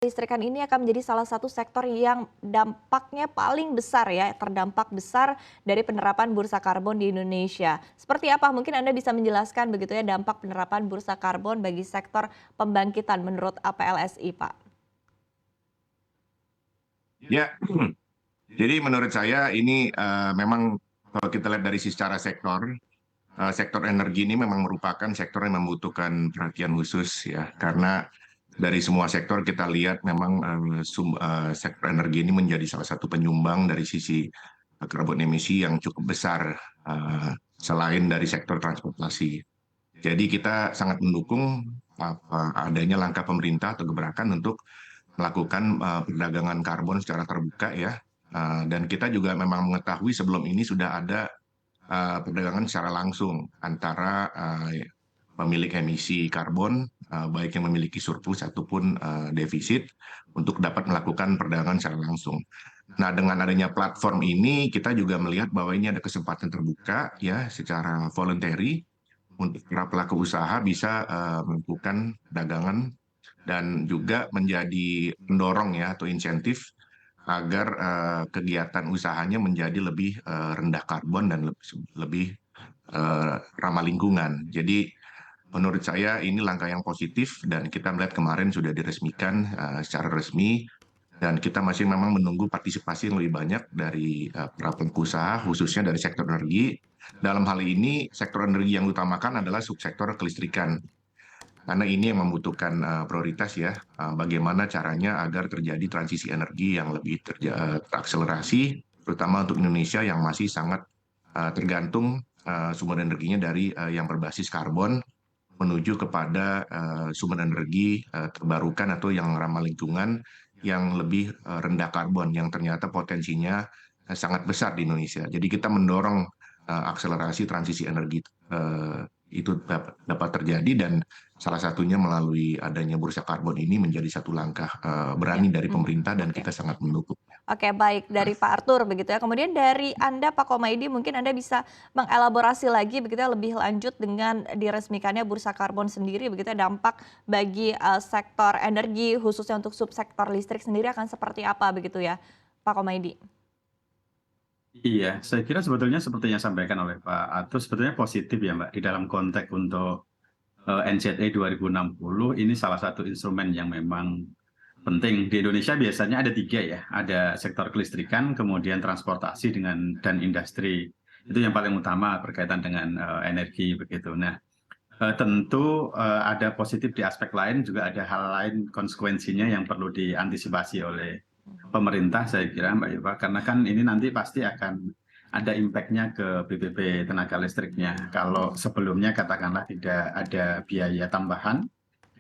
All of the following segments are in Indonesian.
Listrikan ini akan menjadi salah satu sektor yang dampaknya paling besar ya, terdampak besar dari penerapan bursa karbon di Indonesia. Seperti apa? Mungkin Anda bisa menjelaskan begitu ya dampak penerapan bursa karbon bagi sektor pembangkitan menurut APLSI, Pak. Ya, jadi menurut saya ini memang kalau kita lihat dari secara sektor, sektor energi ini memang merupakan sektor yang membutuhkan perhatian khusus ya, karena dari semua sektor kita lihat memang sektor energi ini menjadi salah satu penyumbang dari sisi karbon emisi yang cukup besar selain dari sektor transportasi. Jadi kita sangat mendukung adanya langkah pemerintah atau gebrakan untuk melakukan perdagangan karbon secara terbuka ya. Dan kita juga memang mengetahui sebelum ini sudah ada perdagangan secara langsung antara pemilik emisi karbon, baik yang memiliki surplus ataupun defisit, untuk dapat melakukan perdagangan secara langsung. Nah, dengan adanya platform ini, kita juga melihat bahwa ini ada kesempatan terbuka ya, secara voluntary untuk para pelaku usaha bisa melakukan dagangan dan juga menjadi pendorong ya atau insentif agar kegiatan usahanya menjadi lebih rendah karbon dan lebih ramah lingkungan. Jadi menurut saya ini langkah yang positif dan kita melihat kemarin sudah diresmikan secara resmi dan kita masih memang menunggu partisipasi yang lebih banyak dari para pelaku usaha khususnya dari sektor energi. Dalam hal ini sektor energi yang utamakan adalah subsektor kelistrikan karena ini yang membutuhkan prioritas ya, bagaimana caranya agar terjadi transisi energi yang lebih terakselerasi, terutama untuk Indonesia yang masih sangat tergantung sumber energinya dari yang berbasis karbon menuju kepada sumber energi terbarukan atau yang ramah lingkungan yang lebih rendah karbon yang ternyata potensinya sangat besar di Indonesia. Jadi kita mendorong akselerasi transisi energi itu dapat terjadi dan salah satunya melalui adanya bursa karbon ini menjadi satu langkah Ya. berani dari pemerintah dan Oke. kita sangat mendukung. Oke, baik dari Pak Arthur begitu ya. Kemudian dari Anda Pak Komaydi mungkin Anda bisa mengelaborasi lagi begitu ya lebih lanjut dengan diresmikannya bursa karbon sendiri begitu ya dampak bagi sektor energi khususnya untuk subsektor listrik sendiri akan seperti apa begitu ya Pak Komaydi? Iya, saya kira sebetulnya seperti yang disampaikan oleh Pak Atus, sebetulnya positif ya Mbak, di dalam konteks untuk NZE 2060 ini salah satu instrumen yang memang penting. Di Indonesia biasanya ada tiga ya, ada sektor kelistrikan, kemudian transportasi dan industri. Itu yang paling utama berkaitan dengan energi begitu. Nah, tentu ada positif di aspek lain, juga ada hal lain konsekuensinya yang perlu diantisipasi oleh pemerintah saya kira Mbak Eva, karena kan ini nanti pasti akan ada impact-nya ke BBB tenaga listriknya. Kalau sebelumnya katakanlah tidak ada biaya tambahan,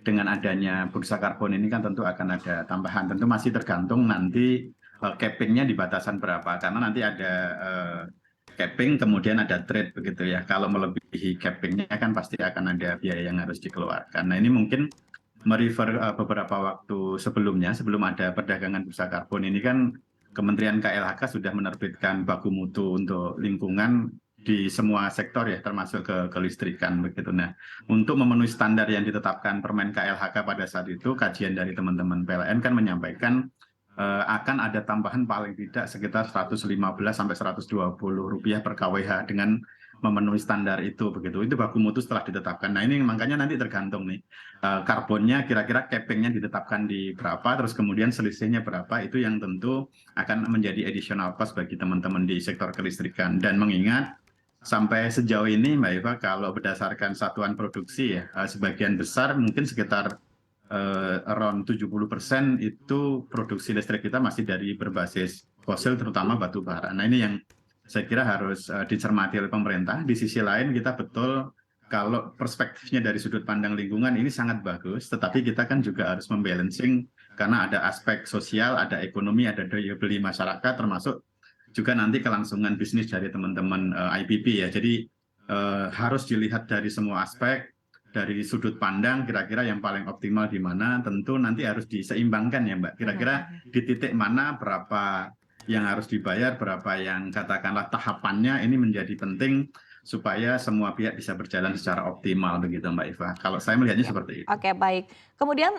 dengan adanya bursa karbon ini kan tentu akan ada tambahan. Tentu masih tergantung nanti capping-nya di batasan berapa, karena nanti ada capping kemudian ada trade begitu ya. Kalau melebihi capping-nya kan pasti akan ada biaya yang harus dikeluarkan. Nah ini mungkin merefer beberapa waktu sebelumnya, sebelum ada perdagangan bursa karbon ini kan Kementerian KLHK sudah menerbitkan baku mutu untuk lingkungan di semua sektor ya, termasuk ke kelistrikan begitu. Nah, untuk memenuhi standar yang ditetapkan Permen KLHK pada saat itu, kajian dari teman-teman PLN kan menyampaikan akan ada tambahan paling tidak sekitar 115 sampai 120 rupiah per kWh dengan memenuhi standar itu begitu. Itu baku mutu setelah ditetapkan. Nah ini makanya nanti tergantung nih karbonnya kira-kira cappingnya ditetapkan di berapa, terus kemudian selisihnya berapa, itu yang tentu akan menjadi additional cost bagi teman-teman di sektor kelistrikan. Dan mengingat sampai sejauh ini Mbak Eva, kalau berdasarkan satuan produksi ya, sebagian besar mungkin sekitar around 70% itu produksi listrik kita masih dari berbasis fosil, terutama batu bara. Nah ini yang saya kira harus dicermati oleh pemerintah. Di sisi lain kita betul kalau perspektifnya dari sudut pandang lingkungan ini sangat bagus, tetapi kita kan juga harus membalancing karena ada aspek sosial, ada ekonomi, ada daya beli masyarakat, termasuk juga nanti kelangsungan bisnis dari teman-teman IPP ya. Jadi harus dilihat dari semua aspek, dari sudut pandang kira-kira yang paling optimal di mana, tentu nanti harus diseimbangkan ya Mbak. Kira-kira di titik mana berapa yang harus dibayar, berapa yang katakanlah tahapannya, ini menjadi penting supaya semua pihak bisa berjalan secara optimal begitu Mbak Iva. Kalau saya melihatnya Ya, seperti itu. oke baik. Kemudian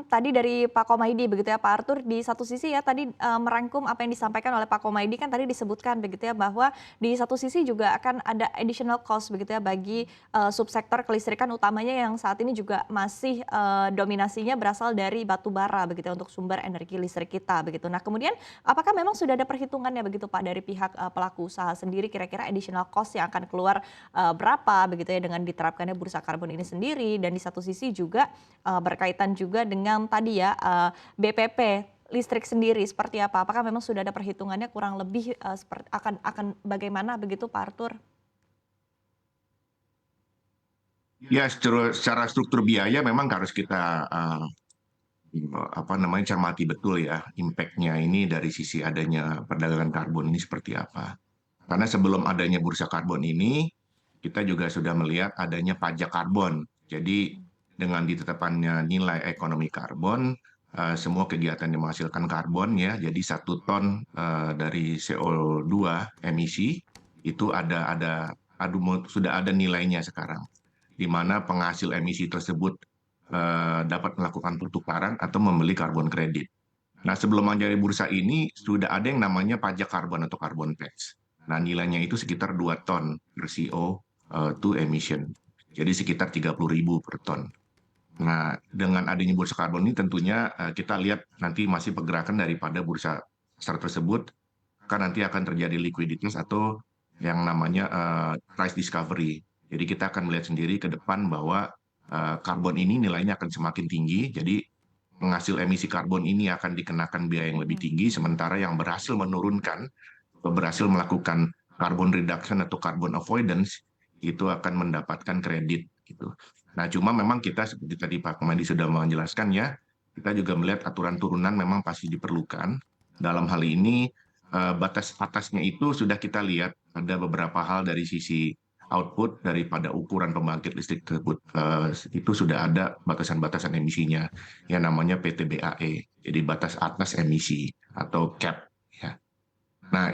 tadi dari Pak Komaydi begitu ya Pak Arthur, di satu sisi ya tadi merangkum apa yang disampaikan oleh Pak Komaydi kan tadi disebutkan begitu ya bahwa di satu sisi juga akan ada additional cost begitu ya bagi subsektor kelistrikan utamanya yang saat ini juga masih dominasinya berasal dari batu bara begitu ya untuk sumber energi listrik kita begitu. Nah kemudian apakah memang sudah ada perhitungannya begitu Pak dari pihak pelaku usaha sendiri kira-kira additional cost yang akan keluar berapa begitu ya dengan diterapkannya bursa karbon ini sendiri, dan di satu sisi juga berkaitan juga dengan tadi ya BPP listrik sendiri seperti apa? Apakah memang sudah ada perhitungannya kurang lebih seperti akan bagaimana begitu Pak Arthur? Ya, secara struktur biaya memang harus kita cermati betul ya impact-nya ini dari sisi adanya perdagangan karbon ini seperti apa. Karena sebelum adanya bursa karbon ini, kita juga sudah melihat adanya pajak karbon. Jadi dengan ditetapkannya nilai ekonomi karbon, semua kegiatan yang menghasilkan karbon ya, jadi 1 ton dari CO2 emisi itu sudah ada nilainya sekarang, di mana penghasil emisi tersebut dapat melakukan pertukaran atau membeli karbon kredit. Nah, sebelum menjadi bursa ini sudah ada yang namanya pajak karbon atau carbon tax. Nah, nilainya itu sekitar 2 ton per CO2 emission. Jadi sekitar 30.000 per ton. Nah, dengan adanya bursa karbon ini tentunya kita lihat nanti masih pergerakan daripada bursa besar tersebut, kan nanti akan terjadi likuiditas atau yang namanya price discovery. Jadi kita akan melihat sendiri ke depan bahwa karbon ini nilainya akan semakin tinggi, jadi penghasil emisi karbon ini akan dikenakan biaya yang lebih tinggi, sementara yang berhasil menurunkan, berhasil melakukan carbon reduction atau carbon avoidance, itu akan mendapatkan kredit. Gitu. Nah, cuma memang kita seperti tadi Pak Komandi sudah menjelaskan ya, kita juga melihat aturan turunan memang pasti diperlukan. Dalam hal ini, batas atasnya itu sudah kita lihat ada beberapa hal dari sisi output daripada ukuran pembangkit listrik tersebut, itu sudah ada batasan-batasan emisinya yang namanya PTBAE, jadi batas atas emisi atau cap. Ya. Nah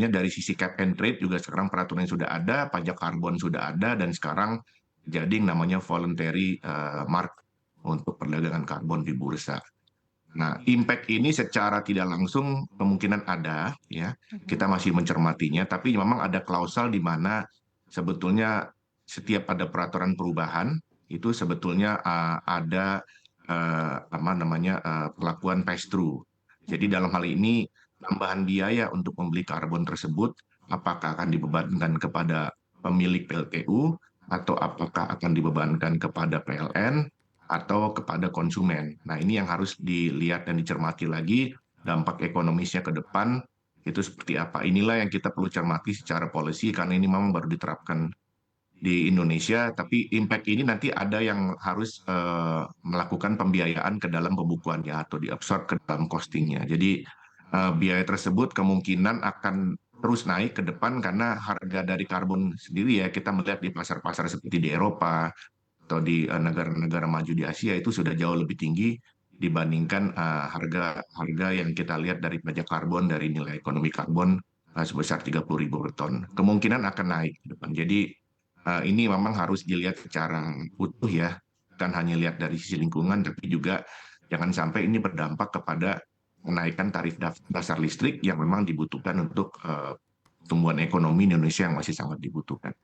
dari sisi cap and trade juga sekarang peraturan sudah ada, pajak karbon sudah ada, dan sekarang jadi yang namanya voluntary mark untuk perdagangan karbon di bursa. Nah, impact ini secara tidak langsung kemungkinan ada, ya. Kita masih mencermatinya, tapi memang ada klausal di mana sebetulnya setiap ada peraturan perubahan itu sebetulnya ada perlakuan pass through. Jadi dalam hal ini tambahan biaya untuk membeli karbon tersebut apakah akan dibebankan kepada pemilik PLTU atau apakah akan dibebankan kepada PLN atau kepada konsumen. Nah, ini yang harus dilihat dan dicermati lagi dampak ekonomisnya ke depan itu seperti apa. Inilah yang kita perlu cermati secara policy karena ini memang baru diterapkan di Indonesia, tapi impact ini nanti ada yang harus melakukan pembiayaan ke dalam pembukuannya atau diabsorb ke dalam costingnya. Jadi biaya tersebut kemungkinan akan terus naik ke depan karena harga dari karbon sendiri ya kita melihat di pasar-pasar seperti di Eropa atau di negara-negara maju di Asia itu sudah jauh lebih tinggi dibandingkan harga yang kita lihat dari pajak karbon dari nilai ekonomi karbon sebesar 30.000 per ton. Kemungkinan akan naik ke depan. Jadi ini memang harus dilihat secara utuh ya, bukan hanya lihat dari sisi lingkungan, tapi juga jangan sampai ini berdampak kepada kenaikan tarif dasar listrik yang memang dibutuhkan untuk pertumbuhan ekonomi Indonesia yang masih sangat dibutuhkan.